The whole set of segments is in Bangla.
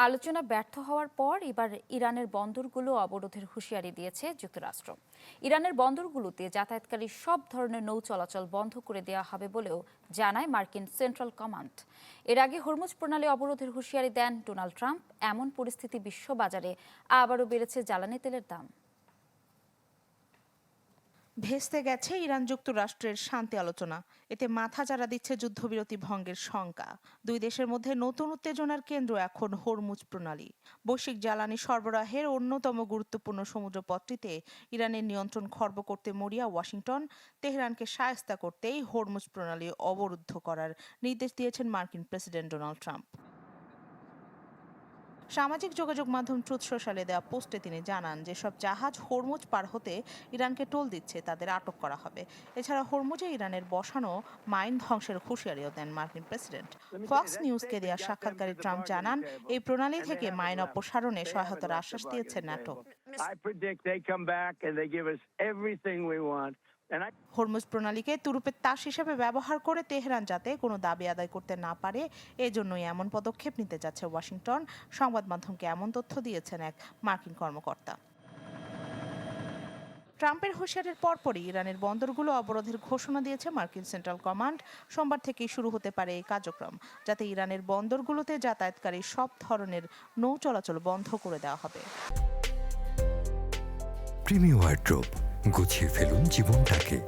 আলোচনা ব্যর্থ হওয়ার পর এবার ইরানের বন্দরগুলো অবরোধের হুঁশিয়ারি দিয়েছে যুক্তরাষ্ট্র। ইরানের বন্দরগুলোতে যাতায়াতকারী সব ধরনের নৌ চলাচল বন্ধ করে দেওয়া হবে বলেও জানায় মার্কিন সেন্ট্রাল কমান্ড। এর আগে হরমুজ প্রণালী অবরোধের হুঁশিয়ারি দেন ডোনাল্ড ট্রাম্প। এমন পরিস্থিতি বিশ্ববাজারে আবারও বেড়েছে জ্বালানি তেলের দাম। ভেস্তে গেছে ইরান যুক্তরাষ্ট্রের শান্তি আলোচনা। এতে মাথাচাড়া দিচ্ছে যুদ্ধবিরতি ভঙ্গের শঙ্কা। দুই দেশের মধ্যে নতুন উত্তেজনার কেন্দ্র এখন হরমুজ প্রণালী। বৈশ্বিক জ্বালানি সরবরাহের অন্যতম গুরুত্বপূর্ণ সমুদ্রপথটিতে ইরানের নিয়ন্ত্রণ খর্ব করতে মরিয়া ওয়াশিংটন তেহরানকে শায়েস্তা করতেই হরমুজ প্রণালী অবরুদ্ধ করার নির্দেশ দিয়েছেন মার্কিন প্রেসিডেন্ট ডোনাল্ড ট্রাম্প। সামাজিক যোগাযোগ মাধ্যম ট্রুথ সোশ্যালে দেওয়া পোস্টে তিনি জানান, যেসব জাহাজ হরমুজ পার হতে ইরানকে টোল দিচ্ছে তাদের আটক করা হবে। এছাড়া হরমুজে ইরানের বসানো মাইন ধ্বংসের হুঁশিয়ারিও দেন মার্কিন প্রেসিডেন্ট। ফক্স নিউজকে দেওয়া সাক্ষাৎকারে ট্রাম্প জানান, এই প্রণালী থেকে মাইন অপসারণে সহায়তার আশ্বাস দিয়েছে ন্যাটো। হরমুজ প্রণালীকে তুরুপের তাস হিসেবে ব্যবহার করে তেহরান যাতে কোনো দাবি আদায় করতে না পারে, এজন্যই এমন পদক্ষেপ নিতে যাচ্ছে ওয়াশিংটন। সংবাদ মাধ্যমকে এমন তথ্য দিয়েছেন এক মার্কিন কর্মকর্তা। ট্রাম্পের হুঁশিয়ারির পরপরই ইরানের বন্দরগুলো অবরোধের ঘোষণা দিয়েছে মার্কিন সেন্ট্রাল কমান্ড। সোমবার থেকেই শুরু হতে পারে এই কার্যক্রম, যাতে ইরানের বন্দরগুলোতে যাতায়াতকারী সব ধরনের নৌ চলাচল বন্ধ করে দেওয়া হবে। প্রিমি ওয়ার্ড্রোব, গুছিয়ে ফেলুন জীবনটাকে।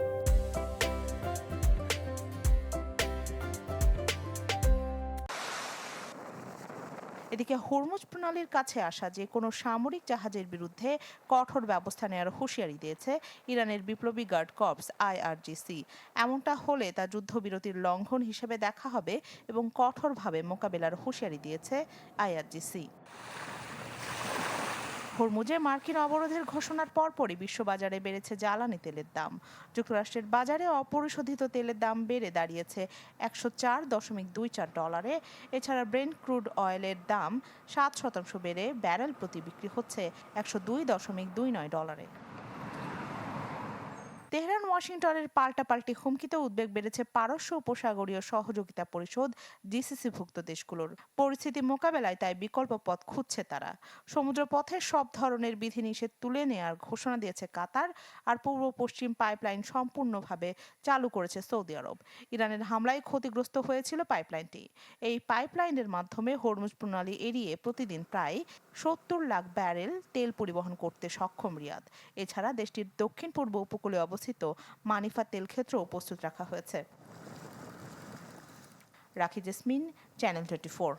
এদিকে হরমুজ প্রণালীর কাছে আসা যে কোনো সামরিক জাহাজের বিরুদ্ধে কঠোর ব্যবস্থা নেওয়ার হুঁশিয়ারি দিয়েছে ইরানের বিপ্লবী গার্ড কর্পস IRGC। এমনটা হলে তা যুদ্ধবিরতির লঙ্ঘন হিসেবে দেখা হবে এবং কঠোরভাবে মোকাবেলার হুঁশিয়ারি দিয়েছে IRGC। হরমুজে মার্কিন অবরোধের ঘোষণার পরপরই বিশ্ববাজারে বেড়েছে জ্বালানি তেলের দাম। যুক্তরাষ্ট্রের বাজারে অপরিশোধিত তেলের দাম বেড়ে দাঁড়িয়েছে $104.24। এছাড়া ব্রেন্ট ক্রুড অয়েলের দাম 7% বেড়ে ব্যারেল প্রতি বিক্রি হচ্ছে $102.29। তেহরান ওয়াশিংটনের পাল্টাপাল্টি হুমকিতে উদ্বেগ বেড়েছে পারস্য উপসাগরীয় সহযোগিতা পরিষদ GCC-ভুক্ত দেশগুলোর। পরিস্থিতি মোকাবেলায় তাই বিকল্প পথ খুঁজছে তারা। সমুদ্রপথে সব ধরনের বিধিনিষেধ তুলে নেওয়ার ঘোষণা দিয়েছে কাতার, আর পূর্ব পশ্চিম পাইপলাইন সম্পূর্ণভাবে চালু করেছে সৌদি আরব। ইরানের হামলায় ক্ষতিগ্রস্ত হয়েছিল পাইপলাইনটি। এই পাইপলাইনের মাধ্যমে হরমুজ প্রণালী এড়িয়ে প্রতিদিন প্রায় 70 লাখ ব্যারেল তেল পরিবহন করতে সক্ষম রিয়াদ। এছাড়া দেশটির দক্ষিণ পূর্ব উপকূলে অবস্থিত মানিফা তেল ক্ষেত্রও প্রস্তুত রাখা হয়েছে। রাখি জেসমিন, চ্যানেল 24।